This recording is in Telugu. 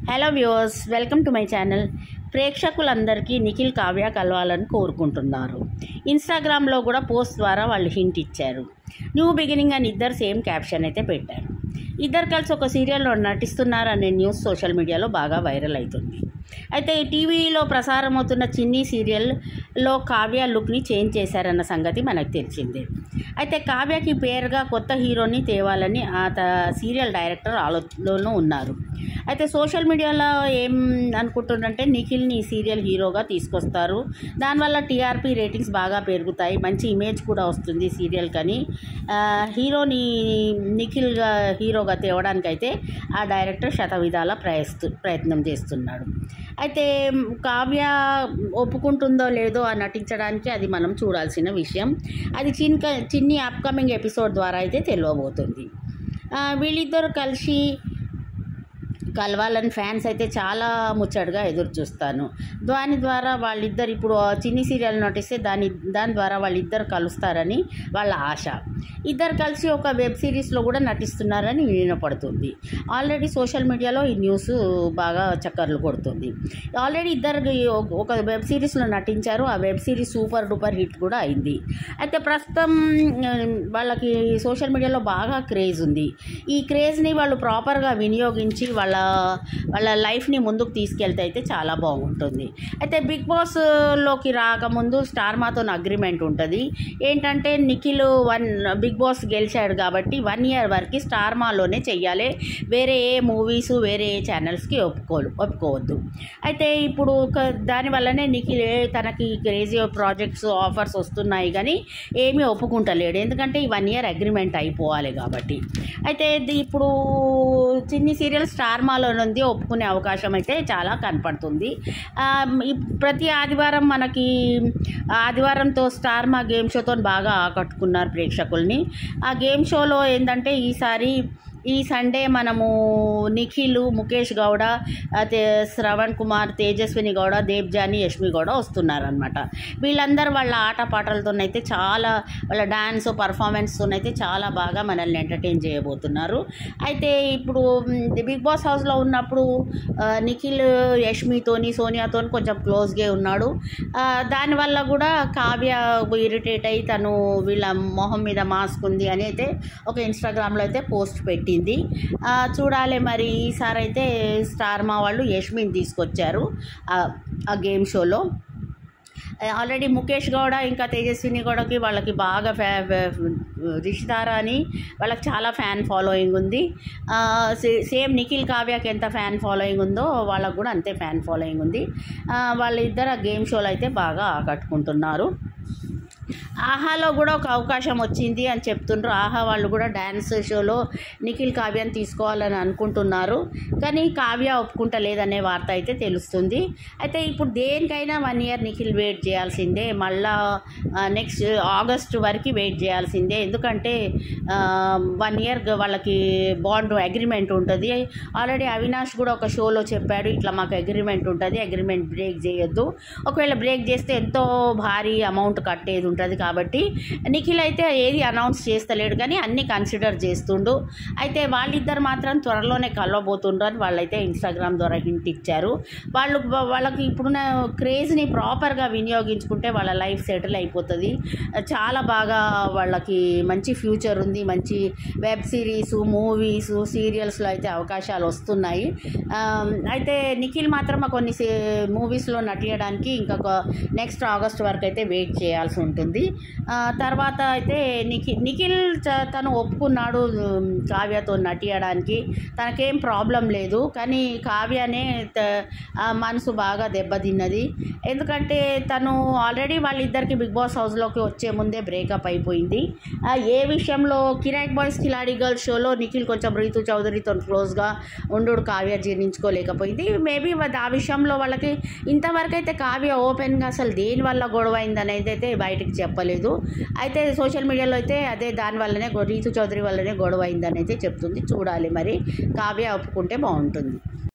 Hello viewers, welcome to my channel. ప్రేక్షకులందరికీ నిఖిల్ కావ్య కలవాలని కోరుకుంటున్నారు. ఇన్స్టాగ్రామ్లో కూడా పోస్ట్ ద్వారా వాళ్ళు హింట్ ఇచ్చారు. న్యూ బిగినింగ్ అని ఇద్దరు సేమ్ క్యాప్షన్ అయితే పెట్టారు. ఇద్దరు కలిసి ఒక సీరియల్లో నటిస్తున్నారు అనే న్యూస్ సోషల్ మీడియాలో బాగా వైరల్ అవుతుంది. అయితే టీవీలో ప్రసారం అవుతున్న చిన్ని సీరియల్లో కావ్య లుక్ని చేంజ్ చేశారన్న సంగతి మనకు తెలిసిందే. అయితే కావ్యకి పేరుగా కొత్త హీరోని తేవాలని ఆ సీరియల్ డైరెక్టర్ ఆలోచనలో ఉన్నారు. అయితే సోషల్ మీడియాలో ఏం అనుకుంటున్నారంటే నిఖిల్ని ఈ సీరియల్ హీరోగా తీసుకొస్తారు, దానివల్ల టీఆర్పీ రేటింగ్స్ బాగా పెరుగుతాయి, మంచి ఇమేజ్ కూడా వస్తుంది సీరియల్ కానీ హీరోని నిఖిల్గా హీరోగా తేవడానికైతే ఆ డైరెక్టర్ శతవిధాల ప్రయత్నం చేస్తున్నాడు. అయితే కావ్య ఒప్పుకుంటుందో లేదో ఆ నటించడానికి అది మనం చూడాల్సిన విషయం. అది చిన్ని అప్కమింగ్ ఎపిసోడ్ ద్వారా అయితే తెలియబోతుంది. వీళ్ళిద్దరూ కలిసి కలవాలని ఫ్యాన్స్ అయితే చాలా ముచ్చటగా ఎదురు చూస్తాను. దాని ద్వారా వాళ్ళిద్దరు ఇప్పుడు చిన్ని సీరియల్ నటిస్తే దాని ద్వారా వాళ్ళిద్దరు కలుస్తారని వాళ్ళ ఆశ. ఇద్దరు కలిసి ఒక వెబ్ సిరీస్లో కూడా నటిస్తున్నారని వినపడుతుంది. ఆల్రెడీ సోషల్ మీడియాలో ఈ న్యూస్ బాగా చక్కర్లు కొడుతుంది. ఆల్రెడీ ఇద్దరు ఒక వెబ్ సిరీస్లో నటించారు. ఆ web series super duper hit కూడా అయింది. అయితే ప్రస్తుతం వాళ్ళకి సోషల్ మీడియాలో బాగా క్రేజ్ ఉంది. ఈ క్రేజ్ని వాళ్ళు ప్రాపర్గా వినియోగించి వాళ్ళ లైఫ్ని ముందుకు తీసుకెళ్తే అయితే చాలా బాగుంటుంది. అయితే బిగ్ బాస్లోకి రాకముందు స్టార్ మాతో అగ్రిమెంట్ ఉంటుంది. ఏంటంటే నిఖిల్ బిగ్ బాస్ గెలిచాడు కాబట్టి 1 year వరకు స్టార్ మాలోనే చెయ్యాలి, వేరే ఏ మూవీస్ వేరే ఏ ఛానల్స్కి ఒప్పుకోవద్దు. అయితే ఇప్పుడు దానివల్లనే నిఖిల్ తనకి క్రేజీ ప్రాజెక్ట్స్ ఆఫర్స్ వస్తున్నాయి కానీ ఏమీ ఒప్పుకుంటలేడు, ఎందుకంటే ఈ 1 year అగ్రిమెంట్ అయిపోవాలి కాబట్టి. అయితే ఇప్పుడు చిన్ని సీరియల్ స్టార్ మాలో నుండి ఒప్పుకునే అవకాశం అయితే చాలా కనపడుతుంది. ప్రతి ఆదివారం మనకి ఆదివారంతో స్టార్ మా గేమ్ షోతో బాగా ఆకట్టుకున్నారు ప్రేక్షకుల్ని. ఆ గేమ్ షోలో ఏంటంటే ఈ సండే మనము నిఖిల్, ముఖేష్ గౌడ, శ్రవణ్ కుమార్, తేజస్విని గౌడ, దేబ్జాని, యష్మి గౌడ వస్తున్నారనమాట. వీళ్ళందరూ వాళ్ళ ఆటపాటలతోనైతే చాలా, వాళ్ళ డ్యాన్స్ పర్ఫార్మెన్స్తోనైతే చాలా బాగా మనల్ని ఎంటర్టైన్ చేయబోతున్నారు. అయితే ఇప్పుడు బిగ్ బాస్ హౌస్లో ఉన్నప్పుడు నిఖిల్ యష్మితోని, సోనియాతోని కొంచెం క్లోజ్గా ఉన్నాడు. దానివల్ల కూడా కావ్య ఇరిటేట్ అయ్యి తను వీళ్ళ మొహం మీద మాస్క్ ఉంది అని అయితే ఒక ఇన్స్టాగ్రామ్లో అయితే పోస్ట్ పెట్టింది. చూడాలి మరి ఈసారి అయితే స్టార్ మా వాళ్ళు యష్మిని తీసుకొచ్చారు ఆ గేమ్ షోలో. ఆల్రెడీ ముఖేష్ గౌడ ఇంకా తేజస్విని గౌడకి వాళ్ళకి బాగా రిషితారా అని వాళ్ళకి చాలా ఫ్యాన్ ఫాలోయింగ్ ఉంది. సేమ్ నిఖిల్ కావ్యకి ఎంత ఫ్యాన్ ఫాలోయింగ్ ఉందో వాళ్ళకు కూడా అంతే ఫ్యాన్ ఫాలోయింగ్ ఉంది. వాళ్ళిద్దరు ఆ గేమ్ షోలో అయితే బాగా ఆకట్టుకుంటున్నారు. ఆహాలో కూడా ఒక అవకాశం వచ్చింది అని చెప్తుండ్రు. ఆహా వాళ్ళు కూడా డ్యాన్స్ షోలో నిఖిల్ కావ్యని తీసుకోవాలని అనుకుంటున్నారు, కానీ కావ్య ఒప్పుకుంటలేదనే వార్త అయితే తెలుస్తుంది. అయితే ఇప్పుడు దేనికైనా 1 year నిఖిల్ వెయిట్ చేయాల్సిందే, మళ్ళా నెక్స్ట్ ఆగస్ట్ వరకు వెయిట్ చేయాల్సిందే. ఎందుకంటే 1 year వాళ్ళకి బాండ్ అగ్రిమెంట్ ఉంటుంది. ఆల్రెడీ అవినాష్ కూడా ఒక షోలో చెప్పాడు, ఇట్లా మాకు అగ్రిమెంట్ ఉంటుంది, అగ్రిమెంట్ బ్రేక్ చేయొద్దు, ఒకవేళ బ్రేక్ చేస్తే ఎంతో భారీ అమౌంట్ కట్టేది ఉంటుంది. కాబట్టి నిఖిల్ అయితే ఏది అనౌన్స్ చేస్తలేడు కానీ అన్నీ కన్సిడర్ చేస్తుండు. అయితే వాళ్ళిద్దరు మాత్రం త్వరలోనే కలవబోతుండ్రు అని వాళ్ళైతే ఇన్స్టాగ్రామ్ ద్వారా హింట్ ఇచ్చారు. వాళ్ళకి ఇప్పుడున్న క్రేజ్ని ప్రాపర్గా వినియోగించుకుంటే వాళ్ళ లైఫ్ సెటిల్ అయిపోతుంది. చాలా బాగా వాళ్ళకి మంచి ఫ్యూచర్ ఉంది. మంచి వెబ్ సిరీస్, మూవీస్, సీరియల్స్లో అయితే అవకాశాలు వస్తున్నాయి. అయితే నిఖిల్ మాత్రం కొన్ని మూవీస్లో నటించడానికి ఇంకొక నెక్స్ట్ ఆగస్ట్ వరకు అయితే వెయిట్ చేయాల్సి ఉంటుంది. తర్వాత అయితే నిఖిల్ తను ఒప్పుకున్నాడు కావ్యతో నటించడానికి, తనకేం ప్రాబ్లం లేదు. కానీ కావ్యనే మనసు బాగా దెబ్బతిన్నది. ఎందుకంటే తను ఆల్రెడీ వాళ్ళిద్దరికి బిగ్ బాస్ హౌస్లోకి వచ్చే ముందే బ్రేకప్ అయిపోయింది. ఏ విషయంలో కిరాక్ బాయ్స్ కిలాడి గర్ల్స్ షోలో నిఖిల్ కొంచెం రీతు చౌదరితో క్లోజ్గా ఉండు కావ్య జీర్ణించుకోలేకపోయింది. మేబీ ఆ విషయంలో వాళ్ళకి ఇంతవరకు అయితే కావ్య ఓపెన్గా అసలు దేనివల్ల గొడవ అయిందనేది అయితే బయటకు చెప్పలేదు. అయితే సోషల్ మీడియాలో అయితే అదే దానివల్లనే రీతు చౌదరి వల్లనే గొడవ అయిందని అయితే చెప్తుంది. చూడాలి మరి కావ్య ఒప్పుకుంటే బాగుంటుంది.